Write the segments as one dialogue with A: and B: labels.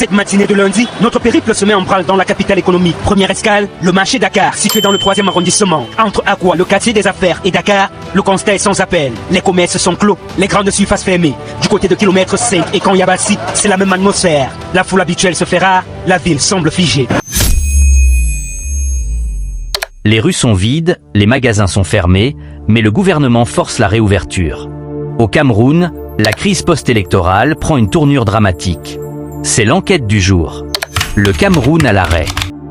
A: Cette matinée de lundi, notre périple se met en branle dans la capitale économique. Première escale, le marché Dakar, situé dans le 3e arrondissement. Entre Akwa, le quartier des affaires, et Dakar, le constat est sans appel. Les commerces sont clos, les grandes surfaces fermées. Du côté de kilomètre 5 et Kanyabasi, c'est la même atmosphère. La foule habituelle se fait rare, la ville semble figée.
B: Les rues sont vides, les magasins sont fermés, mais le gouvernement force la réouverture. Au Cameroun, la crise post-électorale prend une tournure dramatique. C'est l'enquête du jour. Le Cameroun à l'arrêt.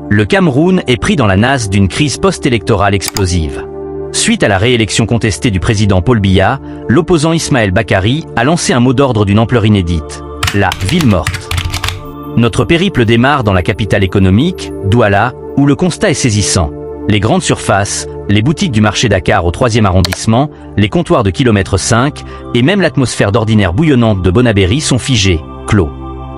B: Le Cameroun est pris dans la nasse d'une crise post-électorale explosive. Suite à la réélection contestée du président Paul Biya, l'opposant Ismaël Bakary a lancé un mot d'ordre d'une ampleur inédite. La ville morte. Notre périple démarre dans la capitale économique, Douala, où le constat est saisissant. Les grandes surfaces, les boutiques du marché Dakar au 3e arrondissement, les comptoirs de kilomètre 5 et même l'atmosphère d'ordinaire bouillonnante de Bonabéry sont figés, clos.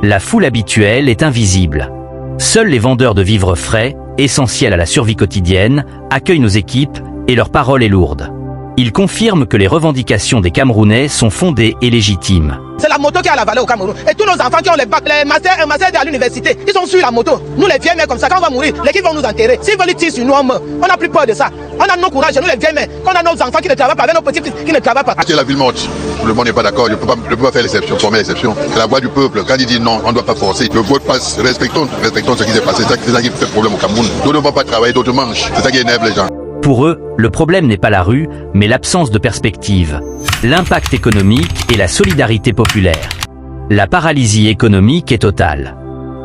B: La foule habituelle est invisible. Seuls les vendeurs de vivres frais, essentiels à la survie quotidienne, accueillent nos équipes et leur parole est lourde. Ils confirment que les revendications des Camerounais sont fondées et légitimes.
C: C'est la moto qui a la valeur au Cameroun. Et tous nos enfants qui ont les bacs, les masters à l'université, ils sont sur la moto. Nous les vieilles mères comme ça, quand on va mourir, les qui vont nous enterrer. S'ils veulent tirer sur nous, on meurt. On n'a plus peur de ça. On a nos courage, nous les vieilles mères. Quand on a nos enfants qui ne travaillent pas, avec nos petits-fils qui ne travaillent pas.
D: C'est la ville morte. Tout le monde n'est pas d'accord. Je ne peux pas faire l'exception, former l'exception. C'est la voix du peuple. Quand il dit non, on ne doit pas forcer. Le vote passe. Respectons ce qui s'est passé. C'est ça qui fait problème au Cameroun. D'autres ne vont pas travailler, d'autres mangent. C'est ça qui énerve les gens.
B: Pour eux, le problème n'est pas la rue, mais l'absence de perspective. L'impact économique et la solidarité populaire. La paralysie économique est totale.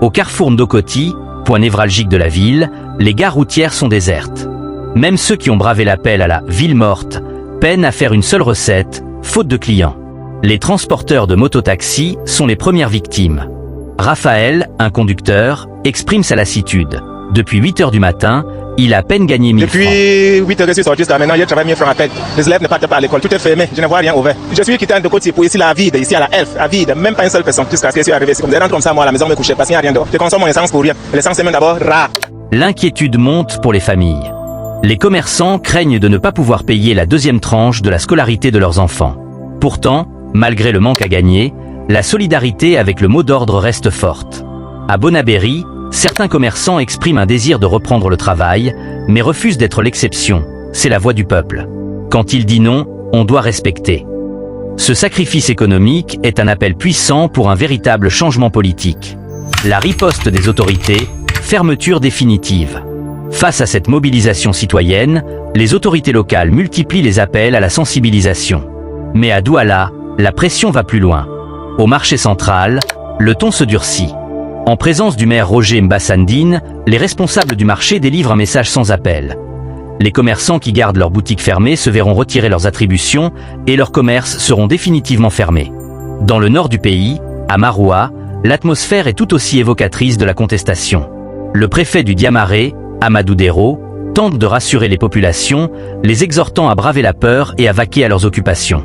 B: Au carrefour Ndokoti, point névralgique de la ville, les gares routières sont désertes. Même ceux qui ont bravé l'appel à la ville morte peinent à faire une seule recette, faute de clients. Les transporteurs de mototaxis sont les premières victimes. Raphaël, un conducteur, exprime sa lassitude. Depuis 8 heures du matin, il a à peine gagné 1000 francs.
C: Depuis 8 heures, je suis sorti jusqu'à maintenant, je travaille 1000 francs à peine. Les élèves ne partent pas à l'école, tout est fermé, je ne vois rien ouvert. Je suis quitté de côté pour ici la vide, ici à la Elf, à vide, même pas une seule personne, jusqu'à ce que je suis arrivé ici. Comme je rentre comme ça, moi à la maison, me coucher parce qu'il n'y a rien dehors. Je consomme mon essence pour rien. L'essence c'est même d'abord rare.
B: L'inquiétude monte pour les familles. Les commerçants craignent de ne pas pouvoir payer la 2e tranche de la scolarité de leurs enfants. Pourtant, malgré le manque à gagner, la solidarité avec le mot d'ordre reste forte. À Bonabéry, certains commerçants expriment un désir de reprendre le travail, mais refusent d'être l'exception. C'est la voix du peuple. Quand il dit non, on doit respecter. Ce sacrifice économique est un appel puissant pour un véritable changement politique. La riposte des autorités, fermeture définitive. Face à cette mobilisation citoyenne, les autorités locales multiplient les appels à la sensibilisation. Mais à Douala, la pression va plus loin. Au marché central, le ton se durcit. En présence du maire Roger Mbassandine, les responsables du marché délivrent un message sans appel. Les commerçants qui gardent leurs boutiques fermées se verront retirer leurs attributions et leurs commerces seront définitivement fermés. Dans le nord du pays, à Maroua, l'atmosphère est tout aussi évocatrice de la contestation. Le préfet du Diamaré, Amadou Dero, tente de rassurer les populations, les exhortant à braver la peur et à vaquer à leurs occupations.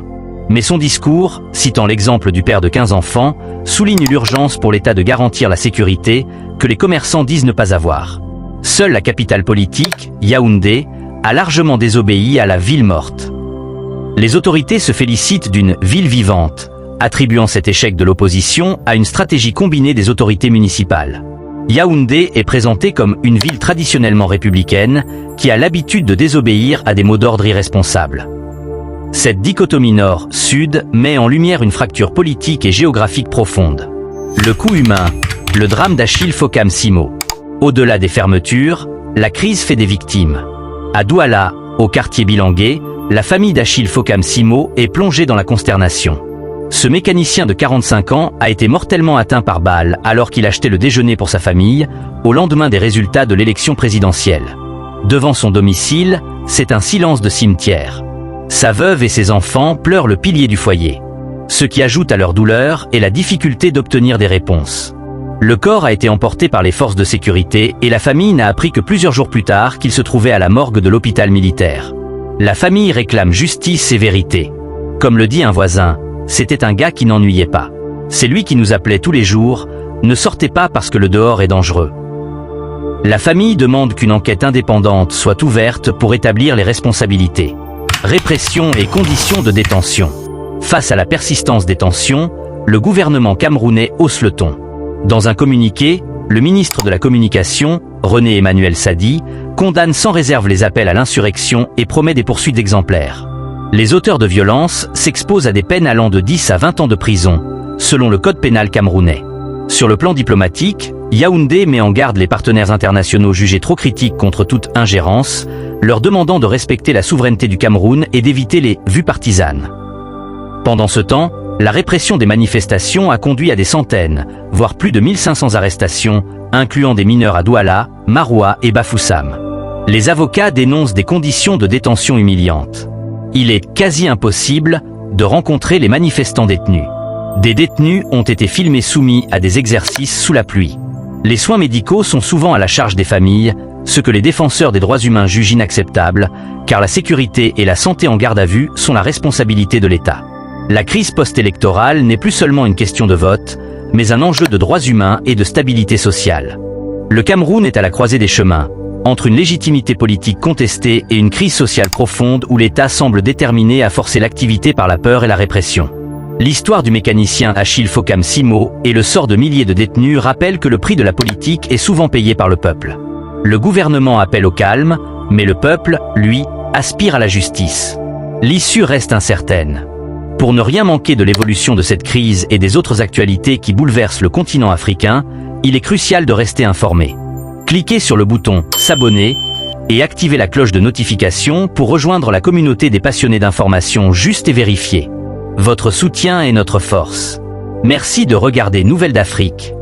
B: Mais son discours, citant l'exemple du père de 15 enfants, souligne l'urgence pour l'État de garantir la sécurité que les commerçants disent ne pas avoir. Seule la capitale politique, Yaoundé, a largement désobéi à la ville morte. Les autorités se félicitent d'une ville vivante, attribuant cet échec de l'opposition à une stratégie combinée des autorités municipales. Yaoundé est présentée comme une ville traditionnellement républicaine qui a l'habitude de désobéir à des mots d'ordre irresponsables. Cette dichotomie nord-sud met en lumière une fracture politique et géographique profonde. Le coût humain, le drame d'Achille Focam Simo. Au-delà des fermetures, la crise fait des victimes. À Douala, au quartier Bilangué, la famille d'Achille Focam Simo est plongée dans la consternation. Ce mécanicien de 45 ans a été mortellement atteint par balle alors qu'il achetait le déjeuner pour sa famille, au lendemain des résultats de l'élection présidentielle. Devant son domicile, c'est un silence de cimetière. Sa veuve et ses enfants pleurent le pilier du foyer. Ce qui ajoute à leur douleur est la difficulté d'obtenir des réponses. Le corps a été emporté par les forces de sécurité et la famille n'a appris que plusieurs jours plus tard qu'il se trouvait à la morgue de l'hôpital militaire. La famille réclame justice et vérité. Comme le dit un voisin, c'était un gars qui n'ennuyait pas. C'est lui qui nous appelait tous les jours, ne sortez pas parce que le dehors est dangereux. La famille demande qu'une enquête indépendante soit ouverte pour établir les responsabilités. Répression et conditions de détention. Face à la persistance des tensions, le gouvernement camerounais hausse le ton. Dans un communiqué, le ministre de la Communication, René Emmanuel Sadi, condamne sans réserve les appels à l'insurrection et promet des poursuites exemplaires. Les auteurs de violences s'exposent à des peines allant de 10 à 20 ans de prison, selon le code pénal camerounais. Sur le plan diplomatique, Yaoundé met en garde les partenaires internationaux jugés trop critiques contre toute ingérence, leur demandant de respecter la souveraineté du Cameroun et d'éviter les vues partisanes. Pendant ce temps, la répression des manifestations a conduit à des centaines, voire plus de 1500 arrestations, incluant des mineurs à Douala, Maroua et Bafoussam. Les avocats dénoncent des conditions de détention humiliantes. Il est quasi impossible de rencontrer les manifestants détenus. Des détenus ont été filmés soumis à des exercices sous la pluie. Les soins médicaux sont souvent à la charge des familles, ce que les défenseurs des droits humains jugent inacceptable, car la sécurité et la santé en garde à vue sont la responsabilité de l'État. La crise post-électorale n'est plus seulement une question de vote, mais un enjeu de droits humains et de stabilité sociale. Le Cameroun est à la croisée des chemins, entre une légitimité politique contestée et une crise sociale profonde où l'État semble déterminé à forcer l'activité par la peur et la répression. L'histoire du mécanicien Achille Fokam Simo et le sort de milliers de détenus rappellent que le prix de la politique est souvent payé par le peuple. Le gouvernement appelle au calme, mais le peuple, lui, aspire à la justice. L'issue reste incertaine. Pour ne rien manquer de l'évolution de cette crise et des autres actualités qui bouleversent le continent africain, il est crucial de rester informé. Cliquez sur le bouton « S'abonner » et activez la cloche de notification pour rejoindre la communauté des passionnés d'informations justes et vérifiées. Votre soutien est notre force. Merci de regarder Nouvelles d'Afrique.